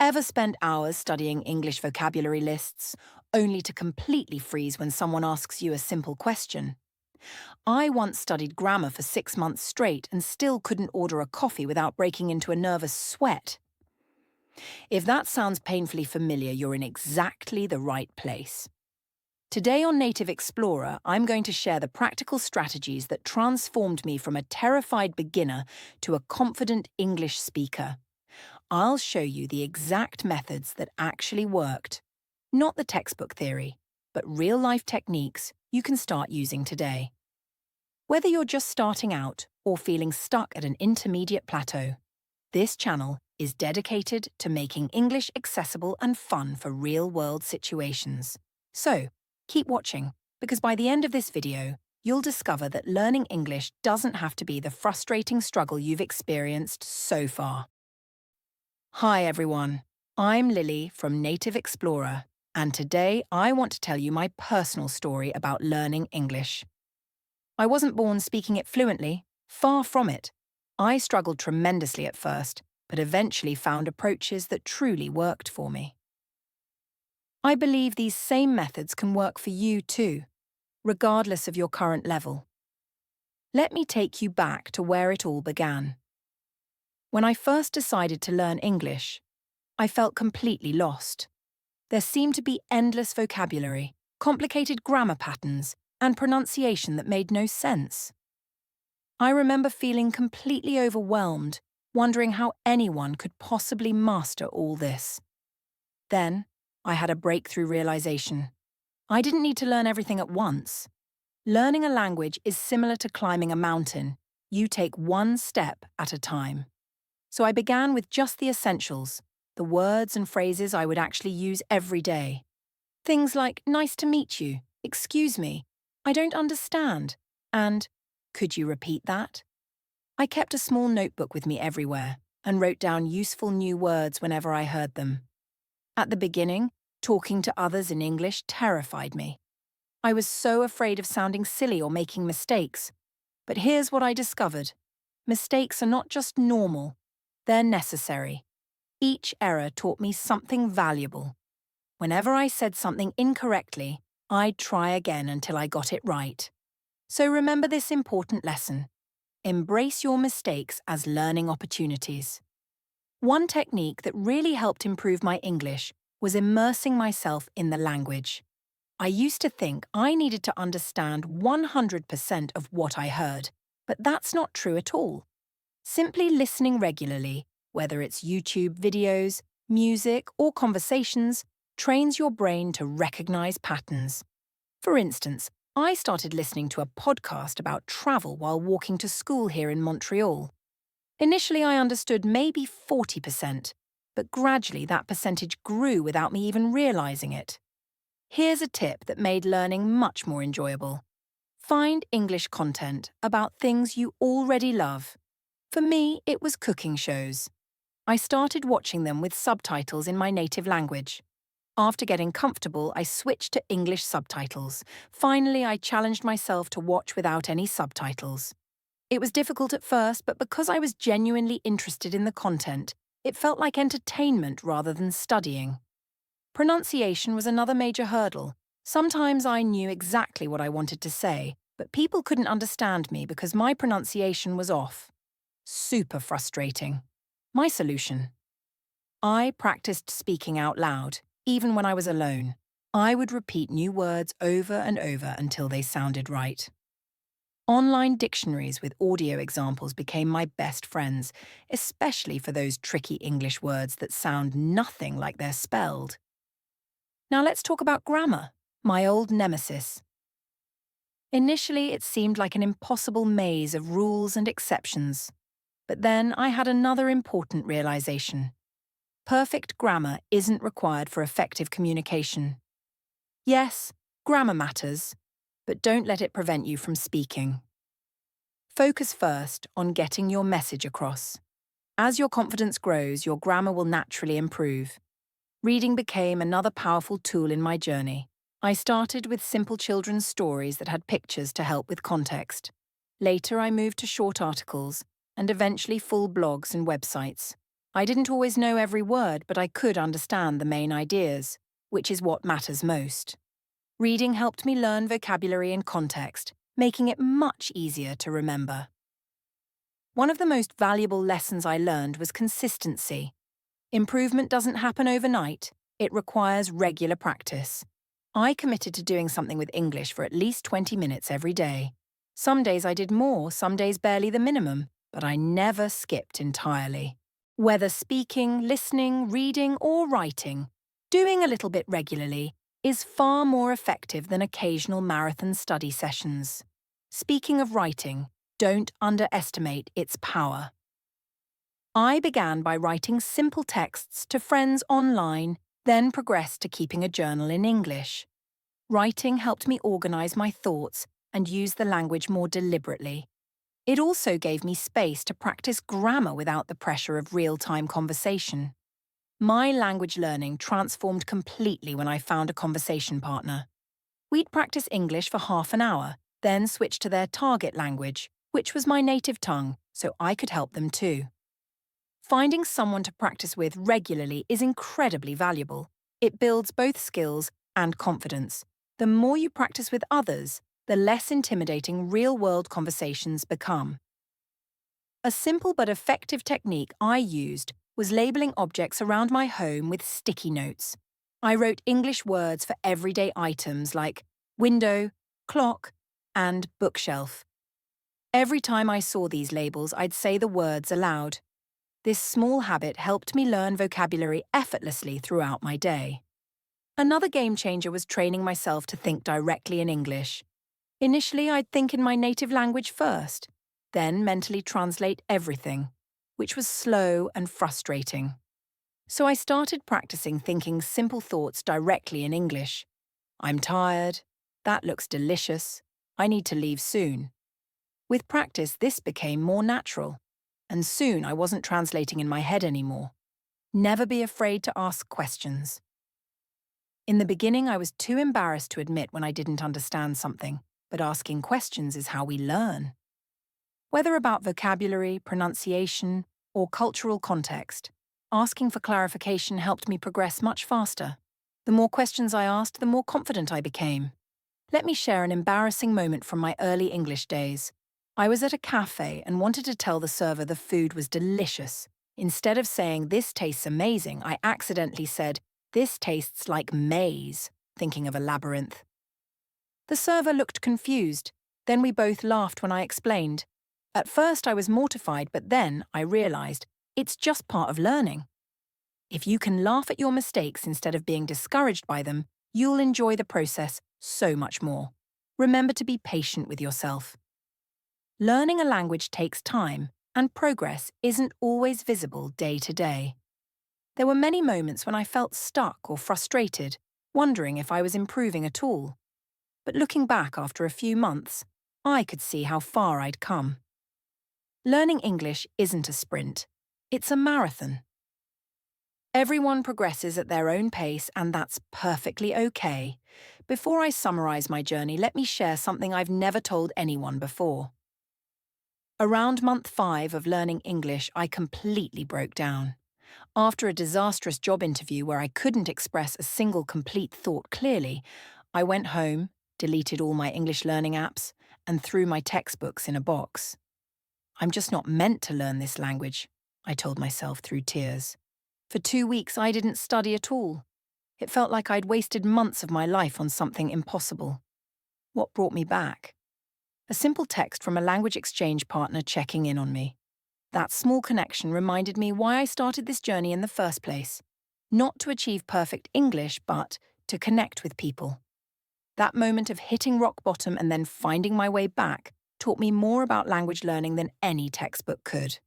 Ever spend hours studying English vocabulary lists, only to completely freeze when someone asks you a simple question? I once studied grammar for 6 months straight and still couldn't order a coffee without breaking into a nervous sweat. If that sounds painfully familiar, you're in exactly the right place. Today on Native Explorer, I'm going to share the practical strategies that transformed me from a terrified beginner to a confident English speaker. I'll show you the exact methods that actually worked. Not the textbook theory, but real-life techniques you can start using today. Whether you're just starting out or feeling stuck at an intermediate plateau, this channel is dedicated to making English accessible and fun for real-world situations. So, keep watching, because by the end of this video, you'll discover that learning English doesn't have to be the frustrating struggle you've experienced so far. Hi everyone, I'm Lily from Native Explorer, and today I want to tell you my personal story about learning English. I wasn't born speaking it fluently, far from it. I struggled tremendously at first, but eventually found approaches that truly worked for me. I believe these same methods can work for you too, regardless of your current level. Let me take you back to where it all began. When I first decided to learn English, I felt completely lost. There seemed to be endless vocabulary, complicated grammar patterns, and pronunciation that made no sense. I remember feeling completely overwhelmed, wondering how anyone could possibly master all this. Then, I had a breakthrough realization. I didn't need to learn everything at once. Learning a language is similar to climbing a mountain. You take one step at a time. So I began with just the essentials, the words and phrases I would actually use every day. Things like, nice to meet you, excuse me, I don't understand, and could you repeat that? I kept a small notebook with me everywhere and wrote down useful new words whenever I heard them. At the beginning, talking to others in English terrified me. I was so afraid of sounding silly or making mistakes. But here's what I discovered. Mistakes are not just normal. They're necessary. Each error taught me something valuable. Whenever I said something incorrectly, I'd try again until I got it right. So remember this important lesson. Embrace your mistakes as learning opportunities. One technique that really helped improve my English was immersing myself in the language. I used to think I needed to understand 100% of what I heard, but that's not true at all. Simply listening regularly, whether it's YouTube videos, music, or conversations, trains your brain to recognize patterns. For instance, I started listening to a podcast about travel while walking to school here in Montreal. Initially, I understood maybe 40%, but gradually that percentage grew without me even realizing it. Here's a tip that made learning much more enjoyable. Find English content about things you already love. For me, it was cooking shows. I started watching them with subtitles in my native language. After getting comfortable, I switched to English subtitles. Finally, I challenged myself to watch without any subtitles. It was difficult at first, but because I was genuinely interested in the content, it felt like entertainment rather than studying. Pronunciation was another major hurdle. Sometimes I knew exactly what I wanted to say, but people couldn't understand me because my pronunciation was off. Super frustrating. My solution. I practiced speaking out loud, even when I was alone. I would repeat new words over and over until they sounded right. Online dictionaries with audio examples became my best friends, especially for those tricky English words that sound nothing like they're spelled. Now let's talk about grammar, my old nemesis. Initially, it seemed like an impossible maze of rules and exceptions. But then I had another important realization. Perfect grammar isn't required for effective communication. Yes, grammar matters, but don't let it prevent you from speaking. Focus first on getting your message across. As your confidence grows, your grammar will naturally improve. Reading became another powerful tool in my journey. I started with simple children's stories that had pictures to help with context. Later, I moved to short articles and eventually full blogs and websites. I didn't always know every word, but I could understand the main ideas, which is what matters most. Reading helped me learn vocabulary and context, making it much easier to remember. One of the most valuable lessons I learned was consistency. Improvement doesn't happen overnight, it requires regular practice. I committed to doing something with English for at least 20 minutes every day. Some days I did more, some days barely the minimum, but I never skipped entirely. Whether speaking, listening, reading, or writing, doing a little bit regularly is far more effective than occasional marathon study sessions. Speaking of writing, don't underestimate its power. I began by writing simple texts to friends online, then progressed to keeping a journal in English. Writing helped me organize my thoughts and use the language more deliberately. It also gave me space to practice grammar without the pressure of real-time conversation. My language learning transformed completely when I found a conversation partner. We'd practice English for half an hour, then switch to their target language, which was my native tongue, so I could help them too. Finding someone to practice with regularly is incredibly valuable. It builds both skills and confidence. The more you practice with others, the less intimidating real-world conversations become. A simple but effective technique I used was labeling objects around my home with sticky notes. I wrote English words for everyday items like window, clock, and bookshelf. Every time I saw these labels, I'd say the words aloud. This small habit helped me learn vocabulary effortlessly throughout my day. Another game changer was training myself to think directly in English. Initially, I'd think in my native language first, then mentally translate everything, which was slow and frustrating. So I started practicing thinking simple thoughts directly in English. I'm tired. That looks delicious. I need to leave soon. With practice, this became more natural, and soon I wasn't translating in my head anymore. Never be afraid to ask questions. In the beginning, I was too embarrassed to admit when I didn't understand something, but asking questions is how we learn. Whether about vocabulary, pronunciation, or cultural context, asking for clarification helped me progress much faster. The more questions I asked, the more confident I became. Let me share an embarrassing moment from my early English days. I was at a cafe and wanted to tell the server the food was delicious. Instead of saying, "This tastes amazing," I accidentally said, "This tastes like maze," thinking of a labyrinth. The server looked confused. Then we both laughed when I explained. At first I was mortified, but then I realized it's just part of learning. If you can laugh at your mistakes instead of being discouraged by them, you'll enjoy the process so much more. Remember to be patient with yourself. Learning a language takes time, and progress isn't always visible day to day. There were many moments when I felt stuck or frustrated, wondering if I was improving at all. But looking back after a few months, I could see how far I'd come. Learning English isn't a sprint, it's a marathon. Everyone progresses at their own pace, and that's perfectly okay. Before I summarize my journey, let me share something I've never told anyone before. Around month 5 of learning English, I completely broke down. After a disastrous job interview where I couldn't express a single complete thought clearly, I went home, deleted all my English learning apps, and threw my textbooks in a box. I'm just not meant to learn this language, I told myself through tears. For 2 weeks, I didn't study at all. It felt like I'd wasted months of my life on something impossible. What brought me back? A simple text from a language exchange partner checking in on me. That small connection reminded me why I started this journey in the first place. Not to achieve perfect English, but to connect with people. That moment of hitting rock bottom and then finding my way back taught me more about language learning than any textbook could.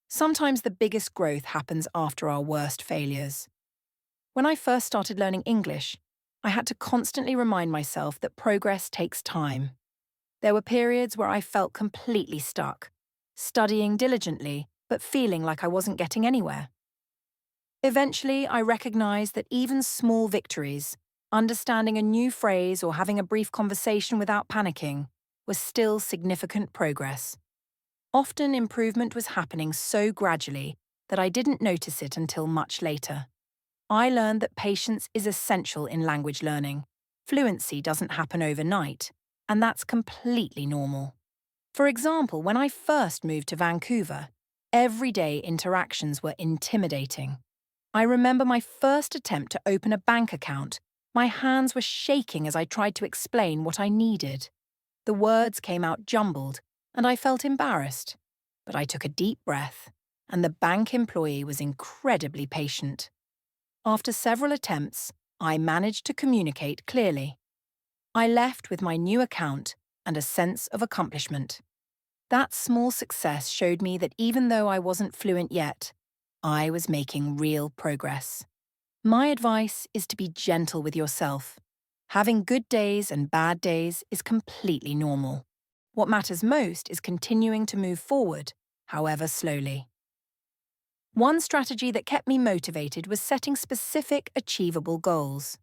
Sometimes the biggest growth happens after our worst failures. When I first started learning English, I had to constantly remind myself that progress takes time. There were periods where I felt completely stuck, studying diligently, but feeling like I wasn't getting anywhere. Eventually, I recognized that even small victories, understanding a new phrase or having a brief conversation without panicking, was still significant progress. Often improvement was happening so gradually that I didn't notice it until much later. I learned that patience is essential in language learning. Fluency doesn't happen overnight, and that's completely normal. For example, when I first moved to Vancouver, everyday interactions were intimidating. I remember my first attempt to open a bank account. My hands were shaking as I tried to explain what I needed. The words came out jumbled, and I felt embarrassed. But I took a deep breath, and the bank employee was incredibly patient. After several attempts, I managed to communicate clearly. I left with my new account and a sense of accomplishment. That small success showed me that even though I wasn't fluent yet, I was making real progress. My advice is to be gentle with yourself. Having good days and bad days is completely normal. What matters most is continuing to move forward, however slowly. One strategy that kept me motivated was setting specific, achievable goals.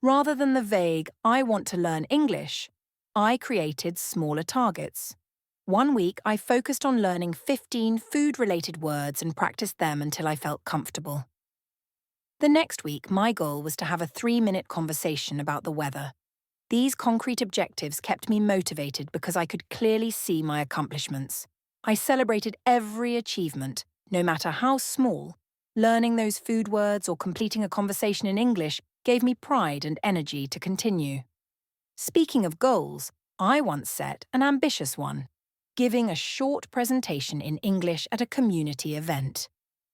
Rather than the vague, "I want to learn English," I created smaller targets. One week, I focused on learning 15 food-related words and practiced them until I felt comfortable. The next week, my goal was to have a 3-minute conversation about the weather. These concrete objectives kept me motivated because I could clearly see my accomplishments. I celebrated every achievement, no matter how small. Learning those food words or completing a conversation in English gave me pride and energy to continue. Speaking of goals, I once set an ambitious one: giving a short presentation in English at a community event.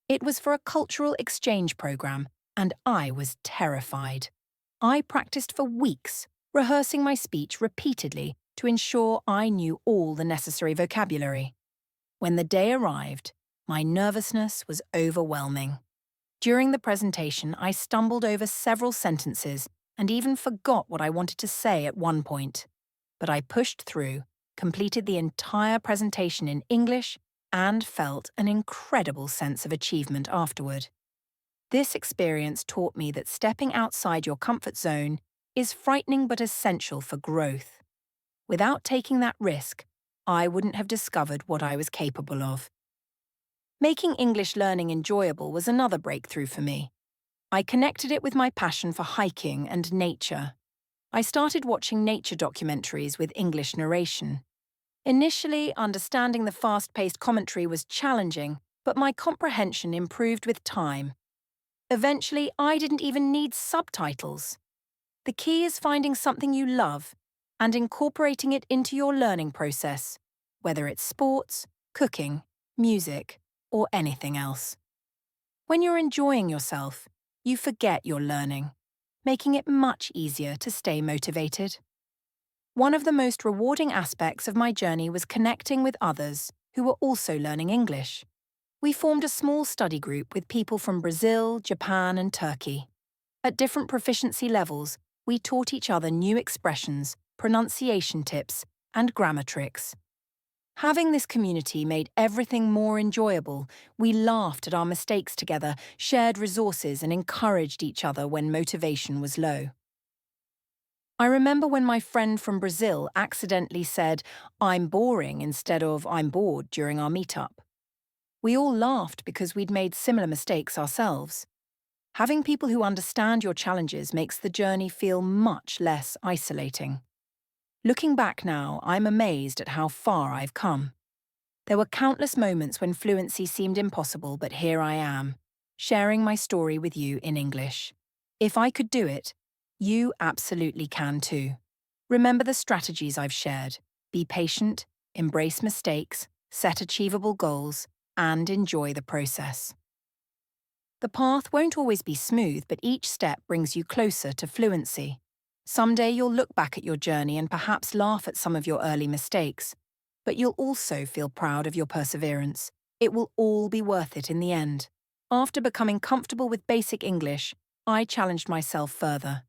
It was for a cultural exchange program, and I was terrified. I practiced for weeks, rehearsing my speech repeatedly to ensure I knew all the necessary vocabulary. When the day arrived, my nervousness was overwhelming. During the presentation, I stumbled over several sentences and even forgot what I wanted to say at one point. But I pushed through, completed the entire presentation in English, and felt an incredible sense of achievement afterward. This experience taught me that stepping outside your comfort zone is frightening but essential for growth. Without taking that risk, I wouldn't have discovered what I was capable of. Making English learning enjoyable was another breakthrough for me. I connected it with my passion for hiking and nature. I started watching nature documentaries with English narration. Initially, understanding the fast-paced commentary was challenging, but my comprehension improved with time. Eventually, I didn't even need subtitles. The key is finding something you love and incorporating it into your learning process, whether it's sports, cooking, music, or anything else. When you're enjoying yourself, you forget you're learning, making it much easier to stay motivated. One of the most rewarding aspects of my journey was connecting with others who were also learning English. We formed a small study group with people from Brazil, Japan, and Turkey. At different proficiency levels, we taught each other new expressions, pronunciation tips, and grammar tricks. Having this community made everything more enjoyable. We laughed at our mistakes together, shared resources, and encouraged each other when motivation was low. I remember when my friend from Brazil accidentally said, "I'm boring" instead of "I'm bored" during our meetup. We all laughed because we'd made similar mistakes ourselves. Having people who understand your challenges makes the journey feel much less isolating. Looking back now, I'm amazed at how far I've come. There were countless moments when fluency seemed impossible, but here I am, sharing my story with you in English. If I could do it, you absolutely can too. Remember the strategies I've shared. Be patient, embrace mistakes, set achievable goals, and enjoy the process. The path won't always be smooth, but each step brings you closer to fluency. Someday you'll look back at your journey and perhaps laugh at some of your early mistakes, but you'll also feel proud of your perseverance. It will all be worth it in the end. After becoming comfortable with basic English, I challenged myself further.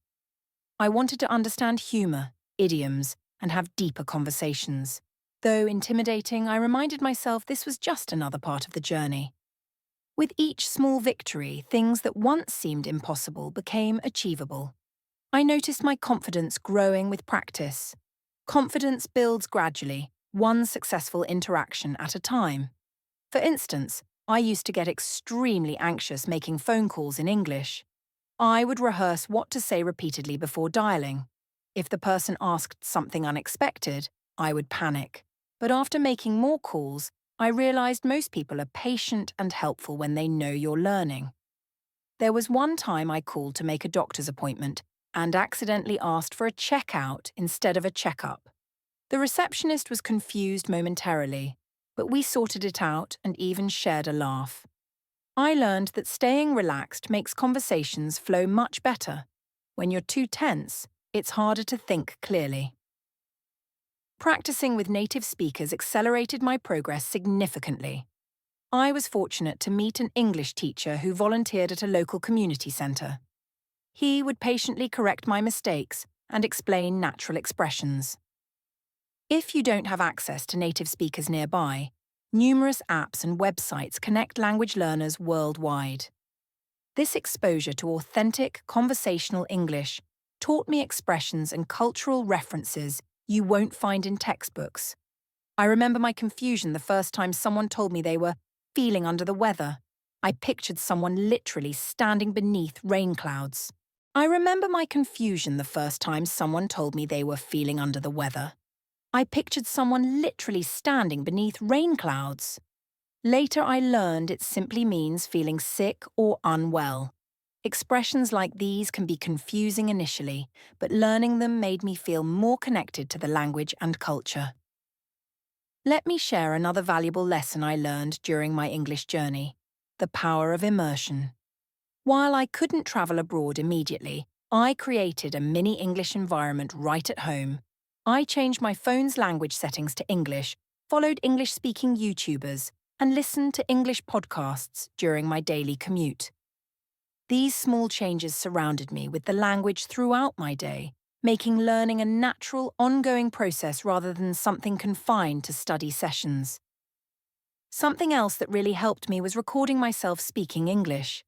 I wanted to understand humor, idioms, and have deeper conversations. Though intimidating, I reminded myself this was just another part of the journey. With each small victory, things that once seemed impossible became achievable. I noticed my confidence growing with practice. Confidence builds gradually, one successful interaction at a time. For instance, I used to get extremely anxious making phone calls in English. I would rehearse what to say repeatedly before dialing. If the person asked something unexpected, I would panic. But after making more calls, I realized most people are patient and helpful when they know you're learning. There was one time I called to make a doctor's appointment and accidentally asked for a checkout instead of a checkup. The receptionist was confused momentarily, but we sorted it out and even shared a laugh. I learned that staying relaxed makes conversations flow much better. When you're too tense, it's harder to think clearly. Practicing with native speakers accelerated my progress significantly. I was fortunate to meet an English teacher who volunteered at a local community centre. He would patiently correct my mistakes and explain natural expressions. If you don't have access to native speakers nearby, numerous apps and websites connect language learners worldwide. This exposure to authentic, conversational English taught me expressions and cultural references you won't find in textbooks. I remember my confusion the first time someone told me they were feeling under the weather. I pictured someone literally standing beneath rain clouds. I remember my confusion the first time someone told me they were feeling under the weather. I pictured someone literally standing beneath rain clouds. Later I learned it simply means feeling sick or unwell. Expressions like these can be confusing initially, but learning them made me feel more connected to the language and culture. Let me share another valuable lesson I learned during my English journey: the power of immersion. While I couldn't travel abroad immediately, I created a mini English environment right at home. I changed my phone's language settings to English, followed English-speaking YouTubers, and listened to English podcasts during my daily commute. These small changes surrounded me with the language throughout my day, making learning a natural, ongoing process rather than something confined to study sessions. Something else that really helped me was recording myself speaking English.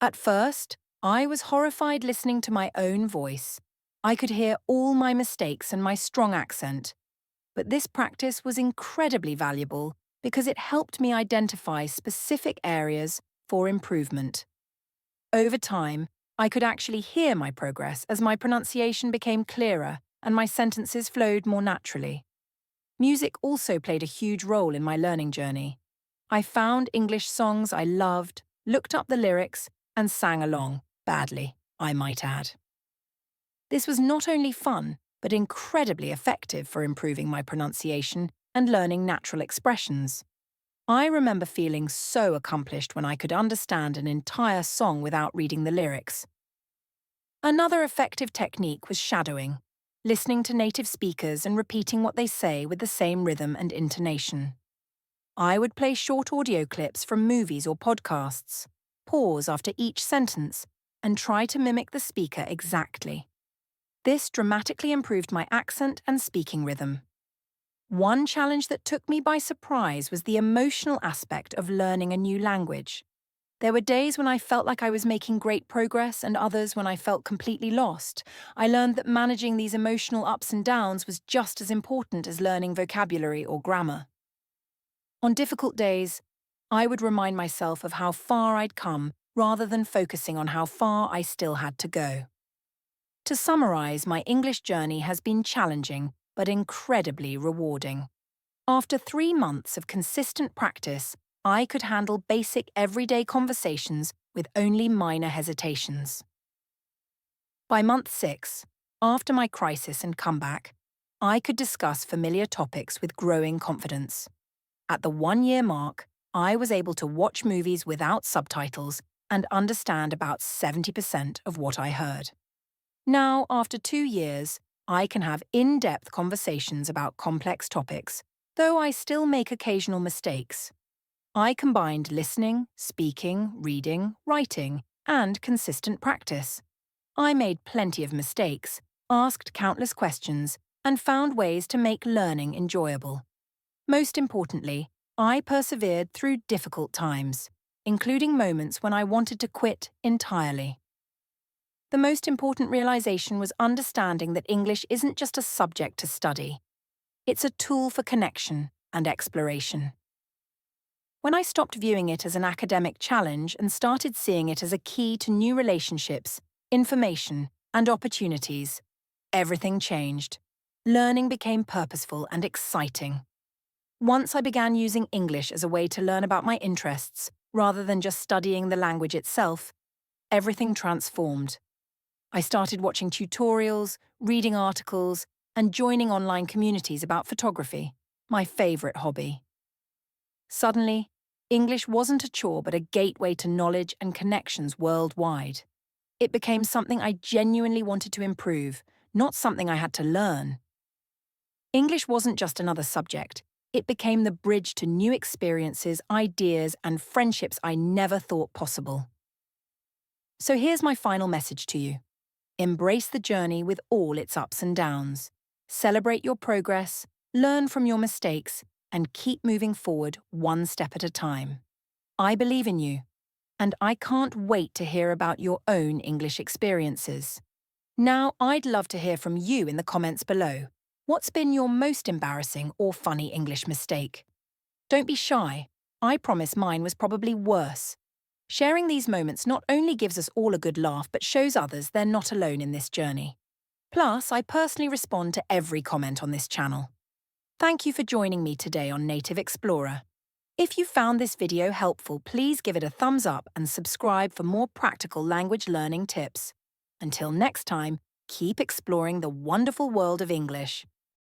At first, I was horrified listening to my own voice. I could hear all my mistakes and my strong accent. But this practice was incredibly valuable because it helped me identify specific areas for improvement. Over time, I could actually hear my progress as my pronunciation became clearer and my sentences flowed more naturally. Music also played a huge role in my learning journey. I found English songs I loved, looked up the lyrics, and sang along, badly, I might add. This was not only fun, but incredibly effective for improving my pronunciation and learning natural expressions. I remember feeling so accomplished when I could understand an entire song without reading the lyrics. Another effective technique was shadowing, listening to native speakers and repeating what they say with the same rhythm and intonation. I would play short audio clips from movies or podcasts, pause after each sentence, and try to mimic the speaker exactly. This dramatically improved my accent and speaking rhythm. One challenge that took me by surprise was the emotional aspect of learning a new language. There were days when I felt like I was making great progress and others when I felt completely lost. I learned that managing these emotional ups and downs was just as important as learning vocabulary or grammar. On difficult days, I would remind myself of how far I'd come rather than focusing on how far I still had to go. To summarize, my English journey has been challenging but incredibly rewarding. After 3 months of consistent practice, I could handle basic everyday conversations with only minor hesitations. By month 6, after my crisis and comeback, I could discuss familiar topics with growing confidence. At the 1-year mark, I was able to watch movies without subtitles and understand about 70% of what I heard. Now, after 2 years, I can have in-depth conversations about complex topics, though I still make occasional mistakes. I combined listening, speaking, reading, writing, and consistent practice. I made plenty of mistakes, asked countless questions, and found ways to make learning enjoyable. Most importantly, I persevered through difficult times, including moments when I wanted to quit entirely. The most important realization was understanding that English isn't just a subject to study. It's a tool for connection and exploration. When I stopped viewing it as an academic challenge and started seeing it as a key to new relationships, information, and opportunities, everything changed. Learning became purposeful and exciting. Once I began using English as a way to learn about my interests, rather than just studying the language itself, everything transformed. I started watching tutorials, reading articles, and joining online communities about photography, my favourite hobby. Suddenly, English wasn't a chore but a gateway to knowledge and connections worldwide. It became something I genuinely wanted to improve, not something I had to learn. English wasn't just another subject. It became the bridge to new experiences, ideas, and friendships I never thought possible. So here's my final message to you. Embrace the journey with all its ups and downs. Celebrate your progress, learn from your mistakes, and keep moving forward one step at a time. I believe in you, and I can't wait to hear about your own English experiences. Now, I'd love to hear from you in the comments below. What's been your most embarrassing or funny English mistake? Don't be shy. I promise mine was probably worse. Sharing these moments not only gives us all a good laugh but shows others they're not alone in this journey. Plus, I personally respond to every comment on this channel. Thank you for joining me today on Native Explorer. If you found this video helpful, please give it a thumbs up and subscribe for more practical language learning tips. Until next time, keep exploring the wonderful world of English.